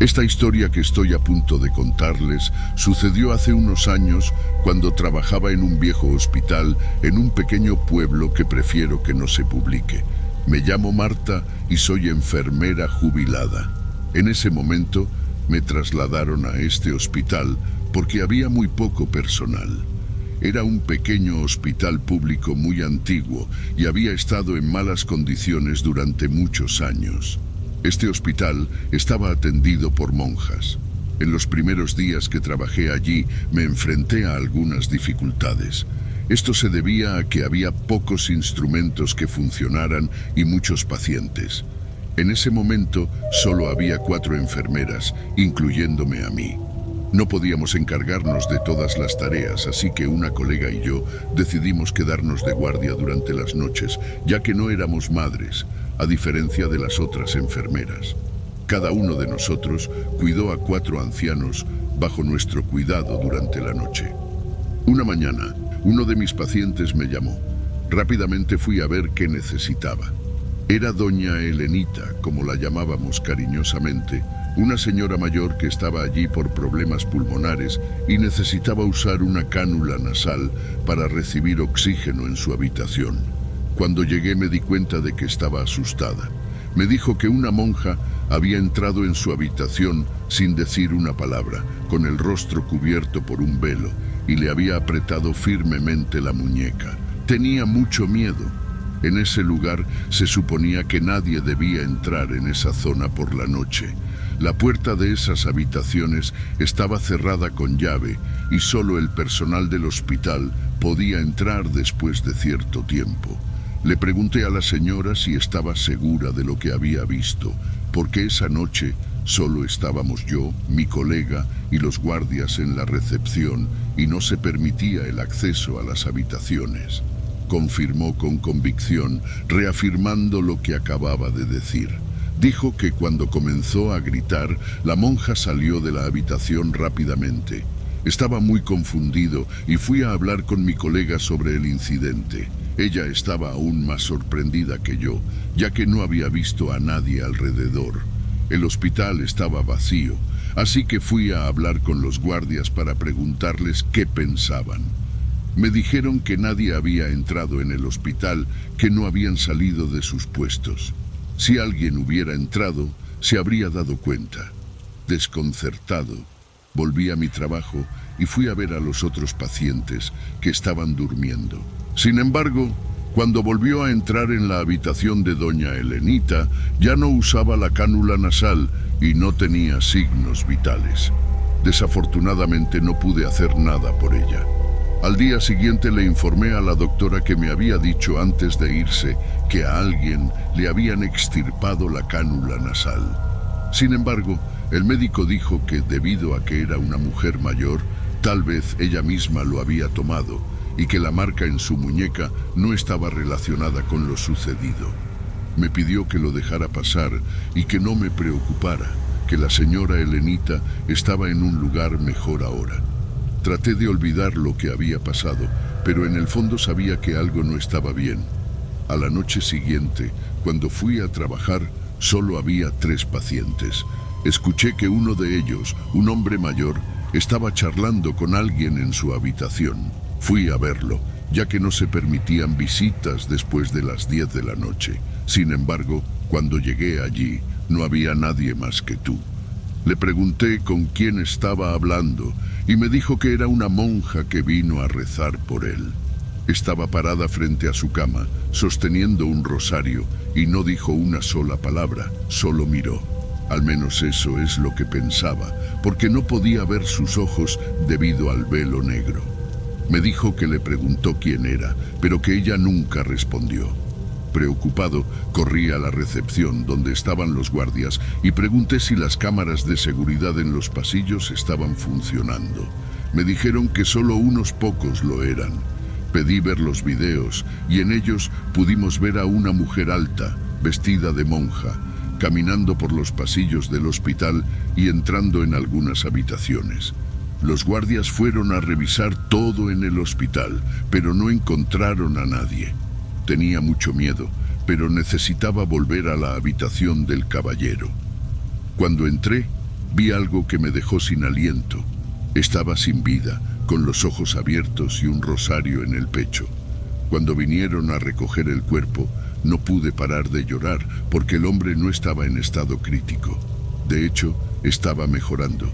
Esta historia que estoy a punto de contarles sucedió hace unos años cuando trabajaba en un viejo hospital en un pequeño pueblo que prefiero que no se publique. Me llamo Marta y soy enfermera jubilada. En ese momento me trasladaron a este hospital porque había muy poco personal. Era un pequeño hospital público muy antiguo y había estado en malas condiciones durante muchos años. Este hospital estaba atendido por monjas. En los primeros días que trabajé allí me enfrenté a algunas dificultades. Esto se debía a que había pocos instrumentos que funcionaran y muchos pacientes. En ese momento solo había 4 enfermeras, incluyéndome a mí. No podíamos encargarnos de todas las tareas, así que una colega y yo decidimos quedarnos de guardia durante las noches, ya que no éramos madres, a diferencia de las otras enfermeras. Cada uno de nosotros cuidó a 4 ancianos bajo nuestro cuidado durante la noche. Una mañana, uno de mis pacientes me llamó. Rápidamente fui a ver qué necesitaba. Era doña Elenita, como la llamábamos cariñosamente, una señora mayor que estaba allí por problemas pulmonares y necesitaba usar una cánula nasal para recibir oxígeno en su habitación. Cuando llegué me di cuenta de que estaba asustada. Me dijo que una monja había entrado en su habitación sin decir una palabra, con el rostro cubierto por un velo, y le había apretado firmemente la muñeca. Tenía mucho miedo. En ese lugar se suponía que nadie debía entrar en esa zona por la noche. La puerta de esas habitaciones estaba cerrada con llave y solo el personal del hospital podía entrar después de cierto tiempo. Le pregunté a la señora si estaba segura de lo que había visto, porque esa noche solo estábamos yo, mi colega y los guardias en la recepción y no se permitía el acceso a las habitaciones. Confirmó con convicción, reafirmando lo que acababa de decir. Dijo que cuando comenzó a gritar, la monja salió de la habitación rápidamente. Estaba muy confundido y fui a hablar con mi colega sobre el incidente. Ella estaba aún más sorprendida que yo, ya que no había visto a nadie alrededor. El hospital estaba vacío, así que fui a hablar con los guardias para preguntarles qué pensaban. Me dijeron que nadie había entrado en el hospital, que no habían salido de sus puestos. Si alguien hubiera entrado, se habría dado cuenta. Desconcertado, volví a mi trabajo y fui a ver a los otros pacientes que estaban durmiendo. Sin embargo, cuando volvió a entrar en la habitación de doña Elenita, ya no usaba la cánula nasal y no tenía signos vitales. Desafortunadamente no pude hacer nada por ella. Al día siguiente le informé a la doctora que me había dicho antes de irse que a alguien le habían extirpado la cánula nasal. Sin embargo, el médico dijo que debido a que era una mujer mayor, tal vez ella misma lo había tomado y que la marca en su muñeca no estaba relacionada con lo sucedido. Me pidió que lo dejara pasar y que no me preocupara, que la señora Elenita estaba en un lugar mejor ahora. Traté de olvidar lo que había pasado, pero en el fondo sabía que algo no estaba bien. A la noche siguiente, cuando fui a trabajar, solo había 3 pacientes. Escuché que uno de ellos, un hombre mayor, estaba charlando con alguien en su habitación. Fui a verlo, ya que no se permitían visitas después de las 10 de la noche. Sin embargo, cuando llegué allí, no había nadie más que tú. Le pregunté con quién estaba hablando y me dijo que era una monja que vino a rezar por él. Estaba parada frente a su cama, sosteniendo un rosario, y no dijo una sola palabra, solo miró. Al menos eso es lo que pensaba, porque no podía ver sus ojos debido al velo negro. Me dijo que le preguntó quién era, pero que ella nunca respondió. Preocupado, corrí a la recepción donde estaban los guardias y pregunté si las cámaras de seguridad en los pasillos estaban funcionando. Me dijeron que solo unos pocos lo eran. Pedí ver los videos y en ellos pudimos ver a una mujer alta, vestida de monja, caminando por los pasillos del hospital y entrando en algunas habitaciones. Los guardias fueron a revisar todo en el hospital, pero no encontraron a nadie. Tenía mucho miedo, pero necesitaba volver a la habitación del caballero. Cuando entré, vi algo que me dejó sin aliento. Estaba sin vida, con los ojos abiertos y un rosario en el pecho. Cuando vinieron a recoger el cuerpo, no pude parar de llorar porque el hombre no estaba en estado crítico. De hecho, estaba mejorando.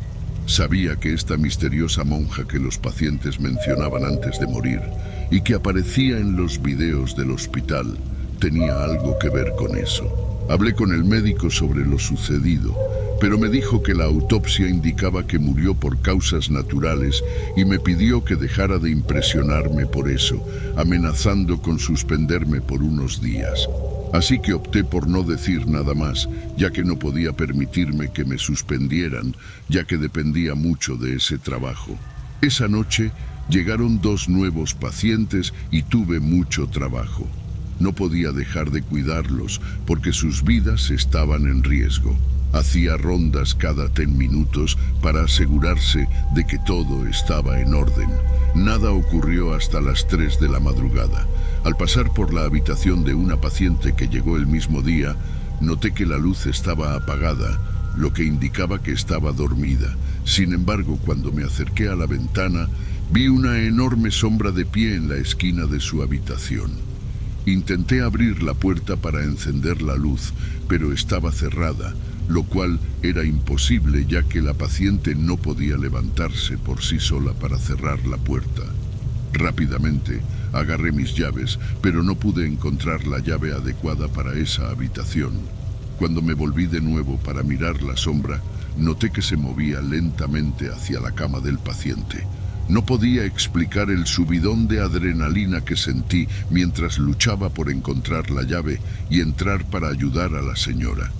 Sabía que esta misteriosa monja que los pacientes mencionaban antes de morir y que aparecía en los videos del hospital tenía algo que ver con eso. Hablé con el médico sobre lo sucedido, pero me dijo que la autopsia indicaba que murió por causas naturales y me pidió que dejara de impresionarme por eso, amenazando con suspenderme por unos días. Así que opté por no decir nada más, ya que no podía permitirme que me suspendieran, ya que dependía mucho de ese trabajo. Esa noche llegaron 2 nuevos pacientes y tuve mucho trabajo. No podía dejar de cuidarlos porque sus vidas estaban en riesgo. Hacía rondas cada 10 minutos para asegurarse de que todo estaba en orden. Nada ocurrió hasta las 3 de la madrugada. Al pasar por la habitación de una paciente que llegó el mismo día, noté que la luz estaba apagada, lo que indicaba que estaba dormida. Sin embargo, cuando me acerqué a la ventana, vi una enorme sombra de pie en la esquina de su habitación. Intenté abrir la puerta para encender la luz, pero estaba cerrada, lo cual era imposible ya que la paciente no podía levantarse por sí sola para cerrar la puerta. Rápidamente agarré mis llaves, pero no pude encontrar la llave adecuada para esa habitación. Cuando me volví de nuevo para mirar la sombra, noté que se movía lentamente hacia la cama del paciente. No podía explicar el subidón de adrenalina que sentí mientras luchaba por encontrar la llave y entrar para ayudar a la señora.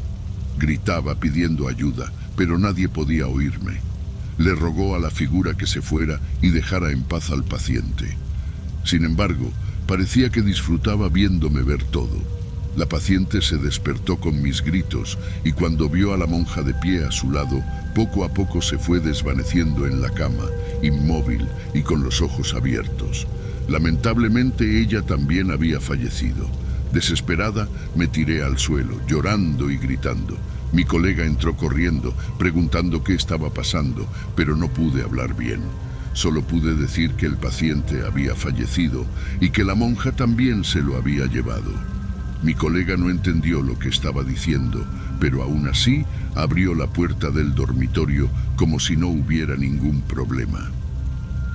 Gritaba pidiendo ayuda, pero nadie podía oírme. Le rogó a la figura que se fuera y dejara en paz al paciente. Sin embargo, parecía que disfrutaba viéndome ver todo. La paciente se despertó con mis gritos y cuando vio a la monja de pie a su lado, poco a poco se fue desvaneciendo en la cama, inmóvil y con los ojos abiertos. Lamentablemente ella también había fallecido. Desesperada, me tiré al suelo, llorando y gritando. Mi colega entró corriendo, preguntando qué estaba pasando, pero no pude hablar bien. Solo pude decir que el paciente había fallecido y que la monja también se lo había llevado. Mi colega no entendió lo que estaba diciendo, pero aún así abrió la puerta del dormitorio como si no hubiera ningún problema.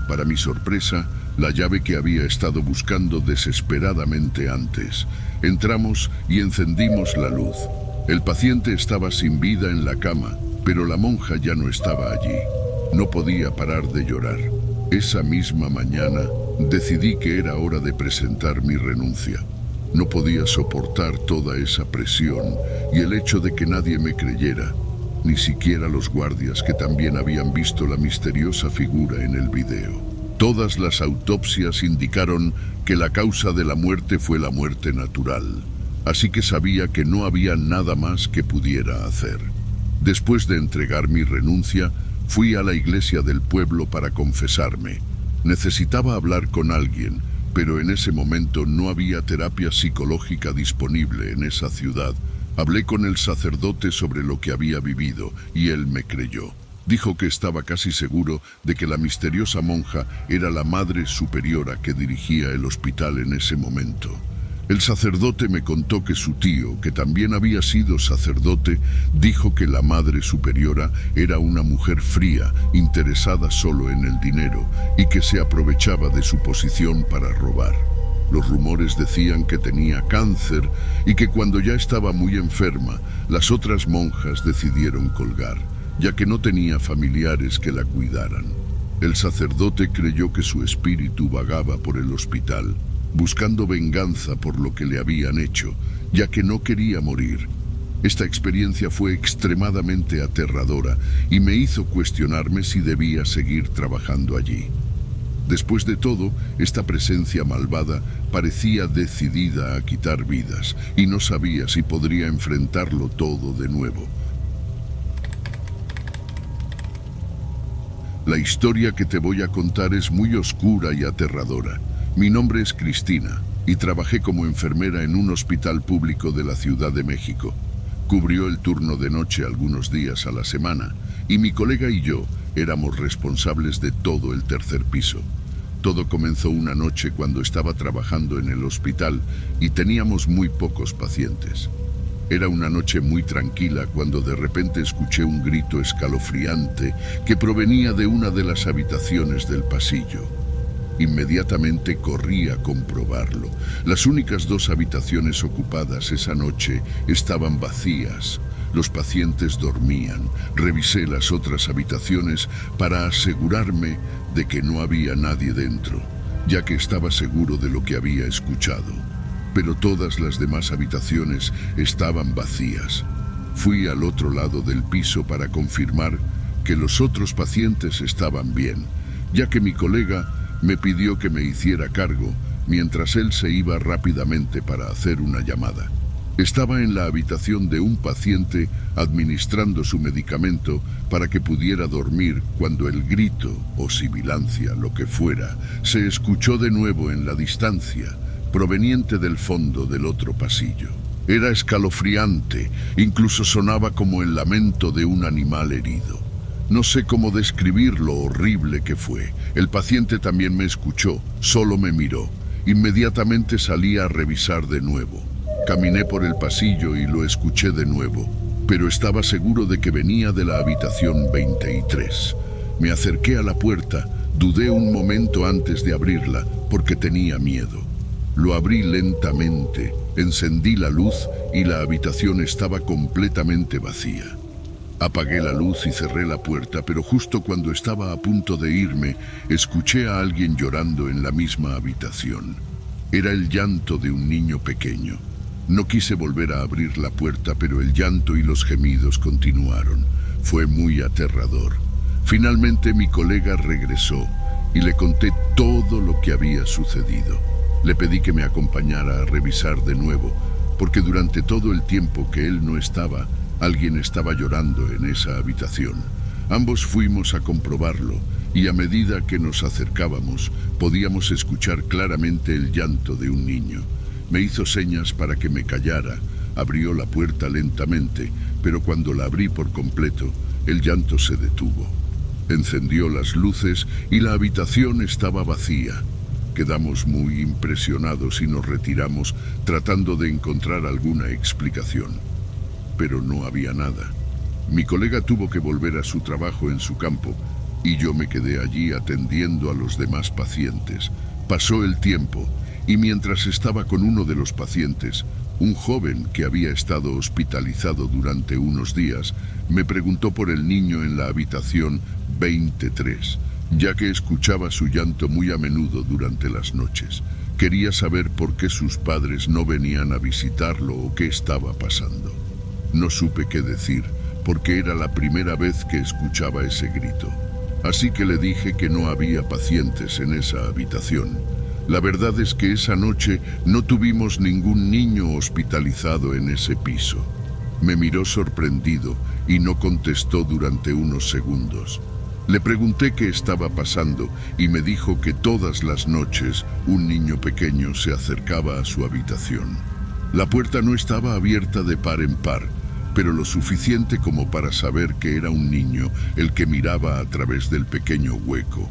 Para mi sorpresa, la llave que había estado buscando desesperadamente antes. Entramos y encendimos la luz. El paciente estaba sin vida en la cama, pero la monja ya no estaba allí. No podía parar de llorar. Esa misma mañana decidí que era hora de presentar mi renuncia. No podía soportar toda esa presión y el hecho de que nadie me creyera, ni siquiera los guardias que también habían visto la misteriosa figura en el video. Todas las autopsias indicaron que la causa de la muerte fue la muerte natural, así que sabía que no había nada más que pudiera hacer. Después de entregar mi renuncia, fui a la iglesia del pueblo para confesarme. Necesitaba hablar con alguien, pero en ese momento no había terapia psicológica disponible en esa ciudad. Hablé con el sacerdote sobre lo que había vivido y él me creyó. Dijo que estaba casi seguro de que la misteriosa monja era la Madre Superiora que dirigía el hospital en ese momento. El sacerdote me contó que su tío, que también había sido sacerdote, dijo que la Madre Superiora era una mujer fría, interesada solo en el dinero y que se aprovechaba de su posición para robar. Los rumores decían que tenía cáncer y que cuando ya estaba muy enferma, las otras monjas decidieron colgar, ya que no tenía familiares que la cuidaran. El sacerdote creyó que su espíritu vagaba por el hospital, buscando venganza por lo que le habían hecho, ya que no quería morir. Esta experiencia fue extremadamente aterradora y me hizo cuestionarme si debía seguir trabajando allí. Después de todo, esta presencia malvada parecía decidida a quitar vidas y no sabía si podría enfrentarlo todo de nuevo. La historia que te voy a contar es muy oscura y aterradora. Mi nombre es Cristina y trabajé como enfermera en un hospital público de la Ciudad de México. Cubrió el turno de noche algunos días a la semana y mi colega y yo éramos responsables de todo el tercer piso. Todo comenzó una noche cuando estaba trabajando en el hospital y teníamos muy pocos pacientes. Era una noche muy tranquila cuando de repente escuché un grito escalofriante que provenía de una de las habitaciones del pasillo. Inmediatamente corrí a comprobarlo. Las únicas dos habitaciones ocupadas esa noche estaban vacías. Los pacientes dormían. Revisé las otras habitaciones para asegurarme de que no había nadie dentro, ya que estaba seguro de lo que había escuchado. Pero todas las demás habitaciones estaban vacías. Fui al otro lado del piso para confirmar que los otros pacientes estaban bien, ya que mi colega me pidió que me hiciera cargo mientras él se iba rápidamente para hacer una llamada. Estaba en la habitación de un paciente administrando su medicamento para que pudiera dormir cuando el grito o sibilancia, lo que fuera, se escuchó de nuevo en la distancia, proveniente del fondo del otro pasillo. Era escalofriante, incluso sonaba como el lamento de un animal herido. No sé cómo describir lo horrible que fue. El paciente también me escuchó, solo me miró. Inmediatamente salí a revisar de nuevo. Caminé por el pasillo y lo escuché de nuevo, pero estaba seguro de que venía de la habitación 23. Me acerqué a la puerta, dudé un momento antes de abrirla porque tenía miedo. Lo abrí lentamente, encendí la luz y la habitación estaba completamente vacía. Apagué la luz y cerré la puerta, pero justo cuando estaba a punto de irme, escuché a alguien llorando en la misma habitación. Era el llanto de un niño pequeño. No quise volver a abrir la puerta, pero el llanto y los gemidos continuaron. Fue muy aterrador. Finalmente mi colega regresó y le conté todo lo que había sucedido. Le pedí que me acompañara a revisar de nuevo, porque durante todo el tiempo que él no estaba, alguien estaba llorando en esa habitación. Ambos fuimos a comprobarlo, y a medida que nos acercábamos, podíamos escuchar claramente el llanto de un niño. Me hizo señas para que me callara, abrió la puerta lentamente, pero cuando la abrí por completo, el llanto se detuvo. Encendió las luces y la habitación estaba vacía. Quedamos muy impresionados y nos retiramos tratando de encontrar alguna explicación. Pero no había nada. Mi colega tuvo que volver a su trabajo en su campo y yo me quedé allí atendiendo a los demás pacientes. Pasó el tiempo y mientras estaba con uno de los pacientes, un joven que había estado hospitalizado durante unos días me preguntó por el niño en la habitación 23, ya que escuchaba su llanto muy a menudo durante las noches. Quería saber por qué sus padres no venían a visitarlo o qué estaba pasando. No supe qué decir, porque era la primera vez que escuchaba ese grito. Así que le dije que no había pacientes en esa habitación. La verdad es que esa noche no tuvimos ningún niño hospitalizado en ese piso. Me miró sorprendido y no contestó durante unos segundos. Le pregunté qué estaba pasando y me dijo que todas las noches un niño pequeño se acercaba a su habitación. La puerta no estaba abierta de par en par, pero lo suficiente como para saber que era un niño el que miraba a través del pequeño hueco.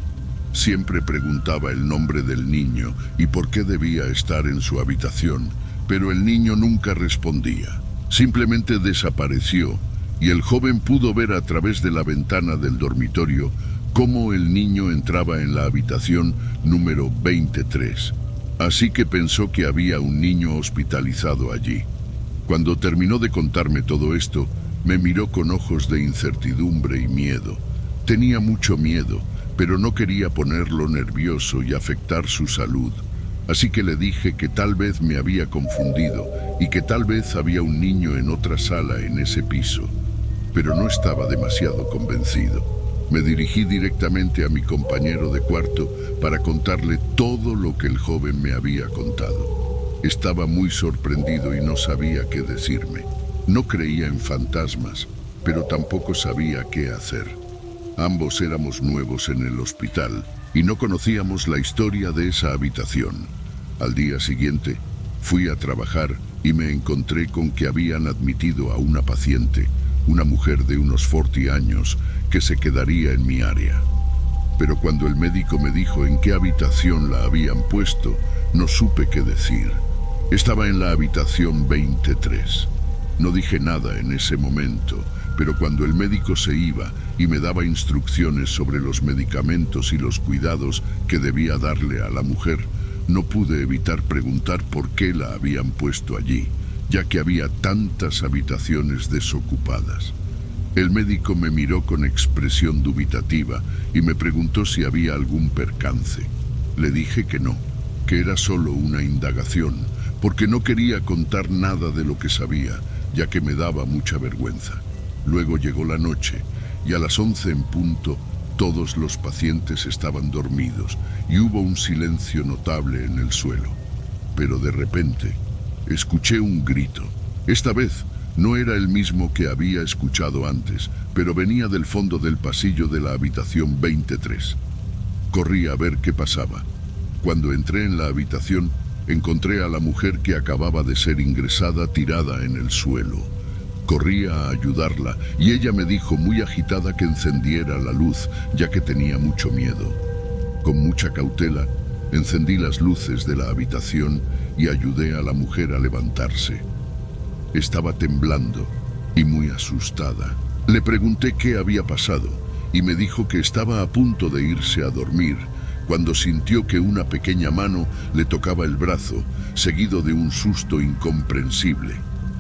Siempre preguntaba el nombre del niño y por qué debía estar en su habitación, pero el niño nunca respondía. Simplemente desapareció y el joven pudo ver a través de la ventana del dormitorio cómo el niño entraba en la habitación número 23. Así que pensó que había un niño hospitalizado allí. Cuando terminó de contarme todo esto, me miró con ojos de incertidumbre y miedo. Tenía mucho miedo, pero no quería ponerlo nervioso y afectar su salud. Así que le dije que tal vez me había confundido y que tal vez había un niño en otra sala en ese piso. Pero no estaba demasiado convencido. Me dirigí directamente a mi compañero de cuarto para contarle todo lo que el joven me había contado. Estaba muy sorprendido y no sabía qué decirme. No creía en fantasmas, pero tampoco sabía qué hacer. Ambos éramos nuevos en el hospital y no conocíamos la historia de esa habitación. Al día siguiente, fui a trabajar y me encontré con que habían admitido a una paciente, una mujer de unos 40 años, que se quedaría en mi área. Pero cuando el médico me dijo en qué habitación la habían puesto, no supe qué decir. Estaba en la habitación 23. No dije nada en ese momento, pero cuando el médico se iba y me daba instrucciones sobre los medicamentos y los cuidados que debía darle a la mujer, no pude evitar preguntar por qué la habían puesto allí, ya que había tantas habitaciones desocupadas. El médico me miró con expresión dubitativa y me preguntó si había algún percance. Le dije que no, que era solo una indagación, porque no quería contar nada de lo que sabía, ya que me daba mucha vergüenza. Luego llegó la noche y a las 11 en punto todos los pacientes estaban dormidos y hubo un silencio notable en el suelo. Pero de repente escuché un grito. Esta vez no era el mismo que había escuchado antes, pero venía del fondo del pasillo de la habitación 23. Corrí a ver qué pasaba. Cuando entré en la habitación, encontré a la mujer que acababa de ser ingresada tirada en el suelo. Corrí a ayudarla y ella me dijo muy agitada que encendiera la luz, ya que tenía mucho miedo. Con mucha cautela, encendí las luces de la habitación y ayudé a la mujer a levantarse. Estaba temblando y muy asustada. Le pregunté qué había pasado y me dijo que estaba a punto de irse a dormir, cuando sintió que una pequeña mano le tocaba el brazo, seguido de un susto incomprensible.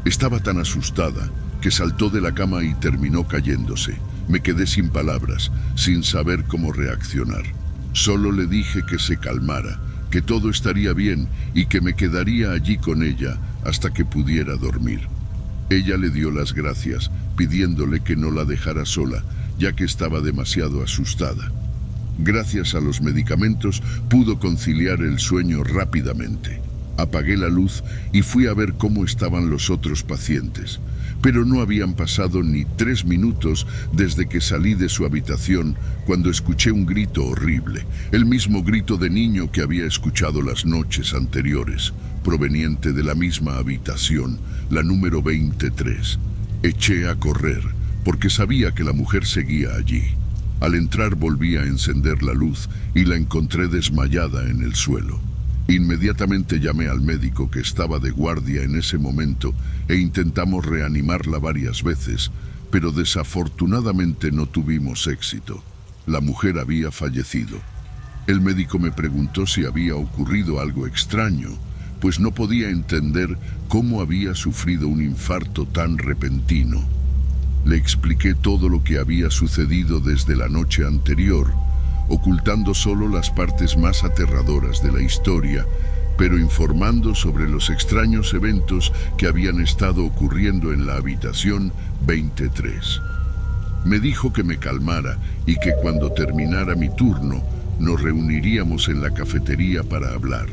Estaba tan asustada que saltó de la cama y terminó cayéndose. Me quedé sin palabras, sin saber cómo reaccionar. Solo le dije que se calmara, que todo estaría bien y que me quedaría allí con ella hasta que pudiera dormir. Ella le dio las gracias, pidiéndole que no la dejara sola, ya que estaba demasiado asustada. Gracias a los medicamentos pudo conciliar el sueño rápidamente. Apagué la luz y fui a ver cómo estaban los otros pacientes, pero no habían pasado ni 3 minutos desde que salí de su habitación cuando escuché un grito horrible, el mismo grito de niño que había escuchado las noches anteriores, proveniente de la misma habitación, la número 23. Eché a correr, porque sabía que la mujer seguía allí. Al entrar volví a encender la luz y la encontré desmayada en el suelo. Inmediatamente llamé al médico que estaba de guardia en ese momento e intentamos reanimarla varias veces, pero desafortunadamente no tuvimos éxito. La mujer había fallecido. El médico me preguntó si había ocurrido algo extraño, pues no podía entender cómo había sufrido un infarto tan repentino. Le expliqué todo lo que había sucedido desde la noche anterior, ocultando solo las partes más aterradoras de la historia, pero informando sobre los extraños eventos que habían estado ocurriendo en la habitación 23. Me dijo que me calmara y que cuando terminara mi turno, nos reuniríamos en la cafetería para hablar.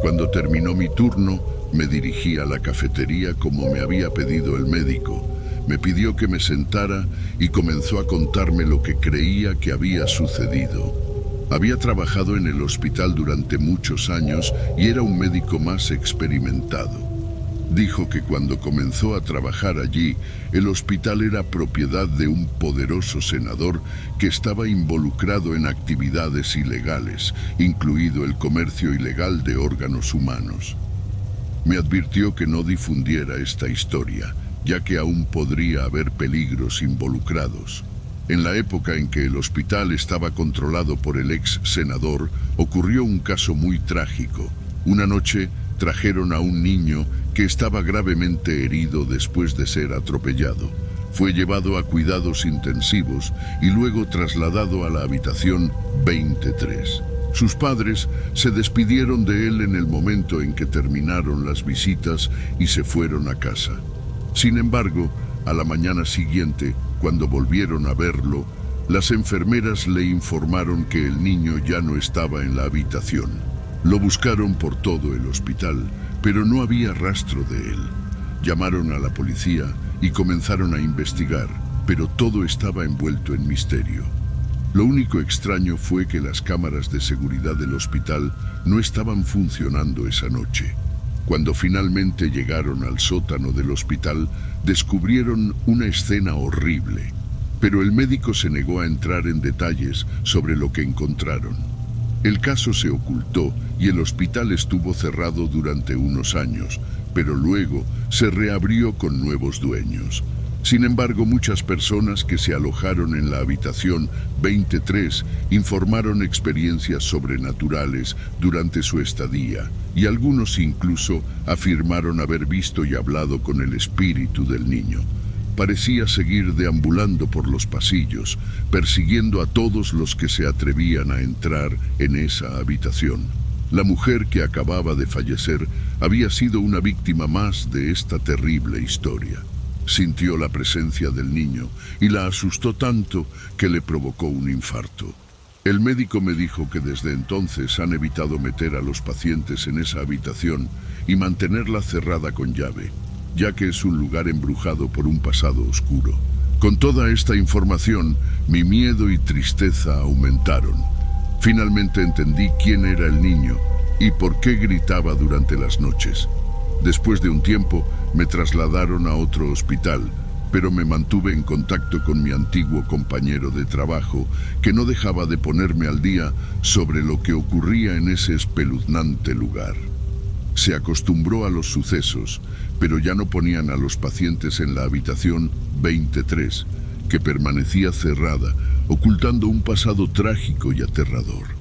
Cuando terminó mi turno, me dirigí a la cafetería como me había pedido el médico. Me pidió que me sentara y comenzó a contarme lo que creía que había sucedido. Había trabajado en el hospital durante muchos años y era un médico más experimentado. Dijo que cuando comenzó a trabajar allí, el hospital era propiedad de un poderoso senador que estaba involucrado en actividades ilegales, incluido el comercio ilegal de órganos humanos. Me advirtió que no difundiera esta historia, ya que aún podría haber peligros involucrados. En la época en que el hospital estaba controlado por el ex senador, ocurrió un caso muy trágico. Una noche trajeron a un niño que estaba gravemente herido después de ser atropellado. Fue llevado a cuidados intensivos y luego trasladado a la habitación 23. Sus padres se despidieron de él en el momento en que terminaron las visitas y se fueron a casa. Sin embargo, a la mañana siguiente, cuando volvieron a verlo, las enfermeras le informaron que el niño ya no estaba en la habitación. Lo buscaron por todo el hospital, pero no había rastro de él. Llamaron a la policía y comenzaron a investigar, pero todo estaba envuelto en misterio. Lo único extraño fue que las cámaras de seguridad del hospital no estaban funcionando esa noche. Cuando finalmente llegaron al sótano del hospital, descubrieron una escena horrible. pero el médico se negó a entrar en detalles sobre lo que encontraron. El caso se ocultó y el hospital estuvo cerrado durante unos años, pero luego se reabrió con nuevos dueños. Sin embargo, muchas personas que se alojaron en la habitación 23 informaron experiencias sobrenaturales durante su estadía, y algunos incluso afirmaron haber visto y hablado con el espíritu del niño. Parecía seguir deambulando por los pasillos, persiguiendo a todos los que se atrevían a entrar en esa habitación. La mujer que acababa de fallecer había sido una víctima más de esta terrible historia. Sintió la presencia del niño y la asustó tanto que le provocó un infarto. El médico me dijo que desde entonces han evitado meter a los pacientes en esa habitación y mantenerla cerrada con llave, ya que es un lugar embrujado por un pasado oscuro. Con toda esta información, mi miedo y tristeza aumentaron. Finalmente entendí quién era el niño y por qué gritaba durante las noches. Después de un tiempo, me trasladaron a otro hospital, pero me mantuve en contacto con mi antiguo compañero de trabajo, que no dejaba de ponerme al día sobre lo que ocurría en ese espeluznante lugar. Se acostumbró a los sucesos, pero ya no ponían a los pacientes en la habitación 23, que permanecía cerrada, ocultando un pasado trágico y aterrador.